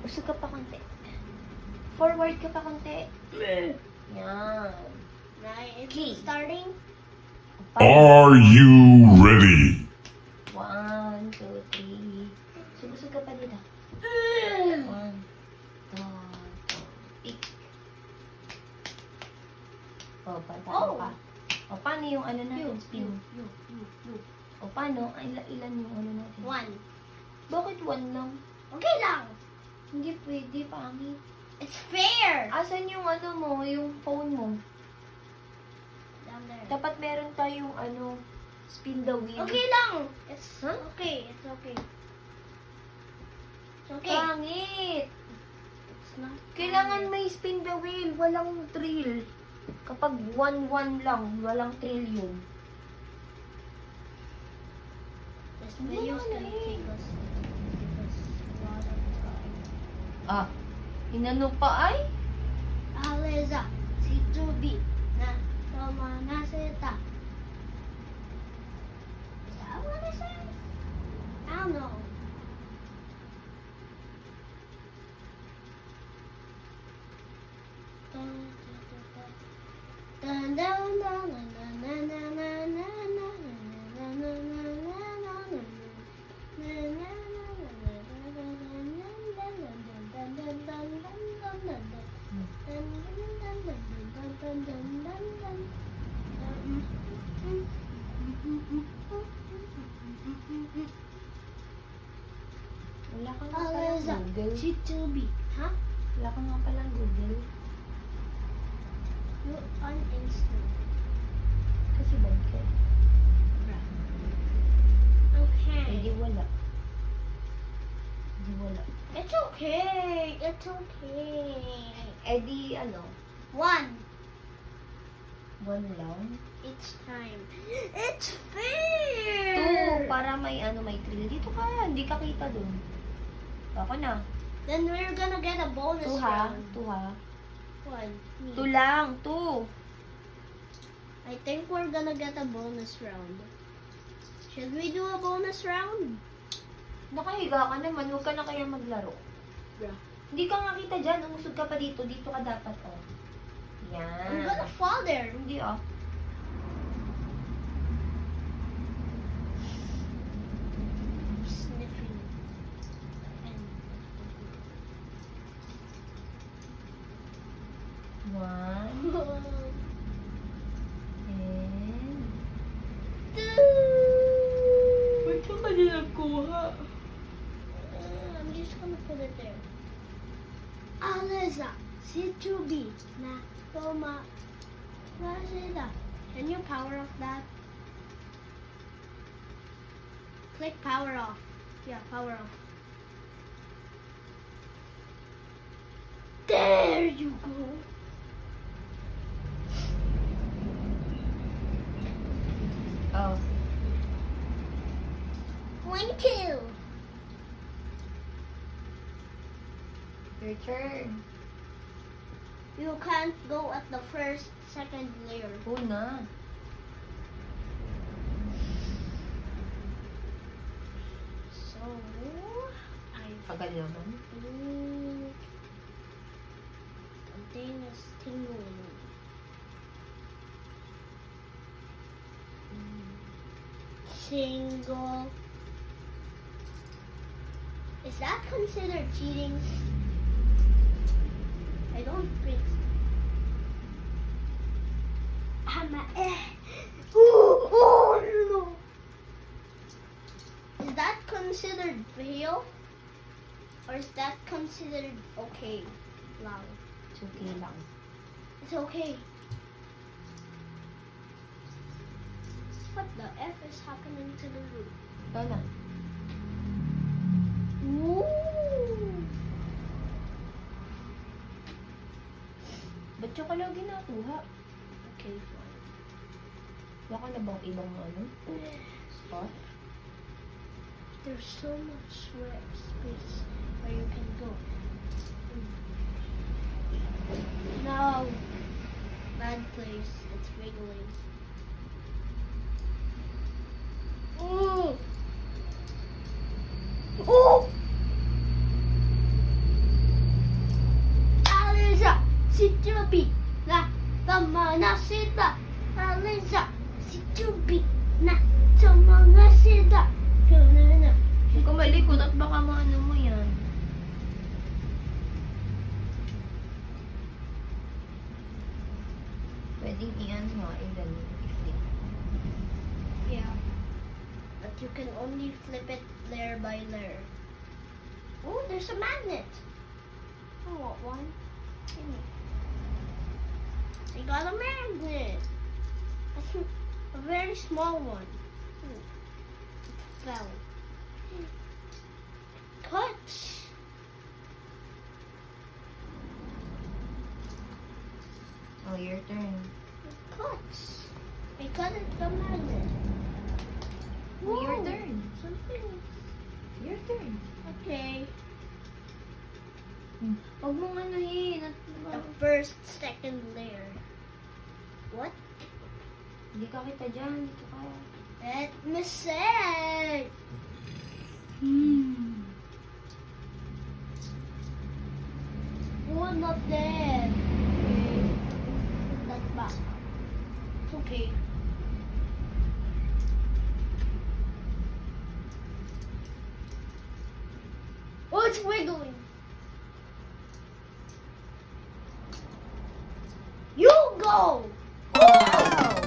Usog ka pa konti. Forward ka pa konti. Yan. Okay. Starting. Are you ready? 1, 2, 3. Usog ka pa dito. 1, 2, 3. Pick. O, patalo ka. O, paano yung ano natin? Spin. O, paano? Ilan yung ano natin? 1. Bakit 1 lang? Okay lang. Hindi pwede, pangit. It's fair. Asan yung ano mo, yung phone mo? Down there. Dapat meron tayong ano, spin the wheel. Okay lang. It's Huh? okay. It's okay. It's okay. Pangit! It's not. Kailangan may spin the wheel, walang thrill. Kapag 1-1 lang, walang thrill yun. This video is gonna take us a lot of time. Ah, inano pa ay? Aleza, si Tubi, na Tomanaseta. Is that what it says? I don't know. Dun, dun, dun, dun, dun, dun, dun, dun, dun, dun, dun, dun, dun, Wala ka nga Aleza, palang Google. si Tubi. Huh? Wala ka nga palang Google. You uninstall. Kasi bad ka. Okay. Hindi wala. Hindi wala. It's okay. It's okay. Eh di ano, 1. 1 lang. It's time. It's fair. 2, para may ano, may thrill. Dito ka, hindi ka kita dun. Ako na. Then we're gonna get a bonus 2 ha, round. 2 ha. 1. 2 lang, 2. I think we're gonna get a bonus round. Should we do a bonus round? Nakahiga ka naman, huwag ka na kaya maglaro. Yeah. Hindi ka nga kita dyan, umusog ka pa dito, dito ka dapat, oh. Yan. I'm gonna fall there. Hindi, oh. Sniffing. One, and... Ba't ka ba nagkuha? I'm just gonna put it there. Aleza, si Tubi, na Toma, Nasida. Can you power off that? Click power off. Yeah, power off. There you go. Oh. 22. Your turn. You can't go at the first, second layer. Una. So, I Tagal naman. think something is tingling. Single. Is that considered cheating? I don't think so. Oh no! Is that considered fail? Or is that considered okay? Lang. It's okay lang. It's okay. What the F is happening to the roof? Ito na. Ooh. Ba't yung ka lang ginagawa? Okay, fine. Wala ka na bang ibang ano? Spot? There's so much space where you can go. No. Bad place. It's wiggling. Ooh. si Chubby na tama na sila. Alisa, si Chubby na tama na sila. Huwag ka malikot at baka maano mo yan. Pwedeng iyan nga, ganun. Yeah. But you can only flip it layer by layer. Oh, there's a magnet. I want one. Give me. I got a magnet. That's a very small one. It fell. Cut. Oh, your turn. Cut. I cut it the magnet. Oh, your Whoa, turn. Something. Your turn. Okay. Huwag mong anuhin. At, The first, second layer. What? hindi ka kita dyan. Dito ka. Let me say. One of them. Okay. That's back. It's okay. Oh, it's wiggling. You go. Wow!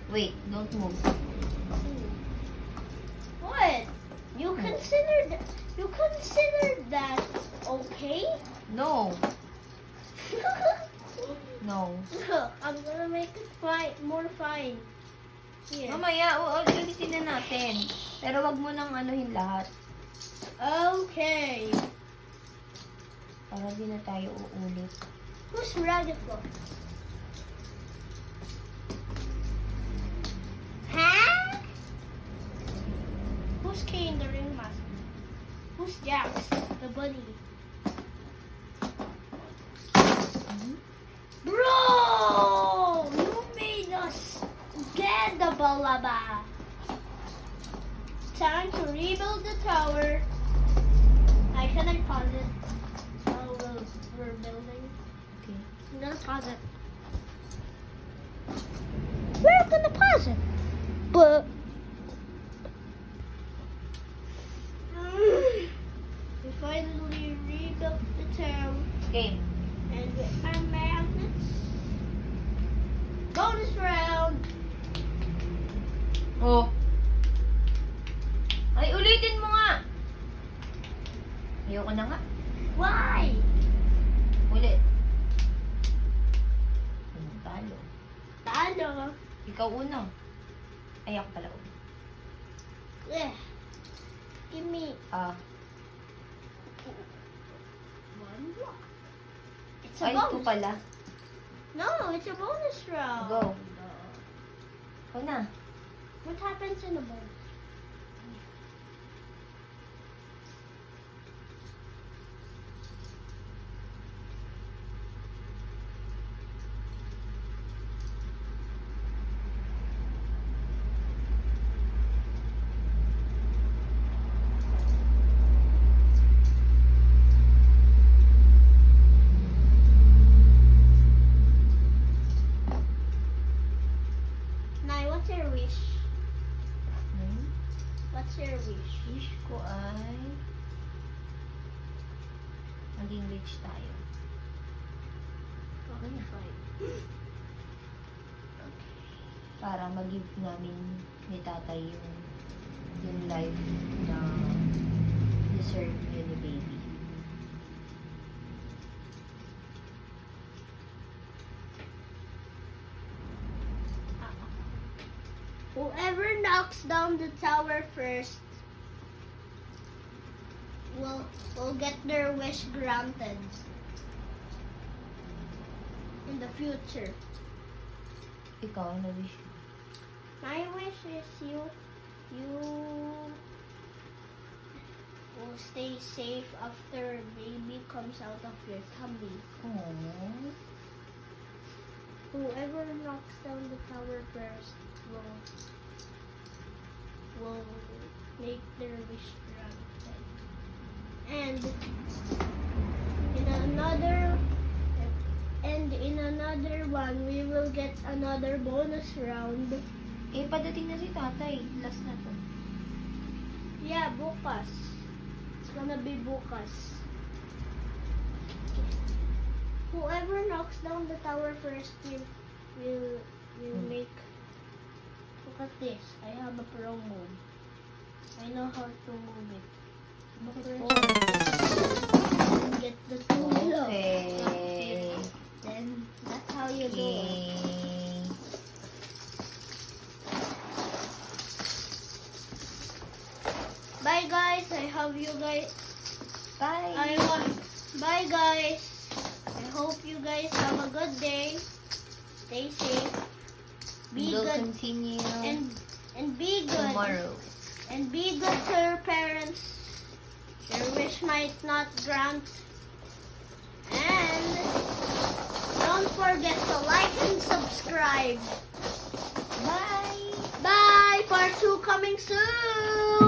Wait, don't move. What? You considered that okay? No. No. I'm gonna make it fine, more fine. Yeah. Mamaya, ulitin na natin. Pero wag mo nang anuhin lahat. Okay. Para di na tayo uulit. Who's Radiflo? Huh? Who's Kane the ringmaster? Who's Jax the bunny? Bro! You made us get the balaba. Time to rebuild the tower. Can I pause it? Oh, we're building. Okay. I'm gonna pause it. We're gonna pause it. But we finally rebuilt the town. Game. And with our magnets. Bonus round. Oh. Ay, ulitin mo nga. Ayoko na nga. Why? Ulit. Talo. Talo. Ikaw una. Ay, ako pala una. Yeah. Give me one block. It's a Ay, ito bonus. pala. No, it's a bonus round. Go. Ikaw na. What happens in a bonus? Nay, what's your wish? What's your wish? Wish ko ay maging rich tayo. Okay, fine. Para mag-give namin ni tatay yung life na deserve niya ni baby. Whoever knocks down the tower first will get their wish granted in the future. Ikaw, ano wish mo? My wish is you will stay safe after baby comes out of your tummy. Aww. Whoever knocks down the tower first will will make their wish granted. And in another one, we will get another bonus round. Eh, padating na si tatay. Last na to. Yeah, bukas. It's gonna be bukas. Whoever knocks down the tower first will make. Look at this. I have a pro move. I know how to move it. First, get the two below. Okay. Then that's how you do it. Okay. Bye guys. I hope you guys. Bye. Bye guys. I hope you guys have a good day. Stay safe. Be We'll good continue and be good. tomorrow. And be good to your parents. Your wish might not grant. And don't forget to like and subscribe. Bye. Bye. Part 2 coming soon.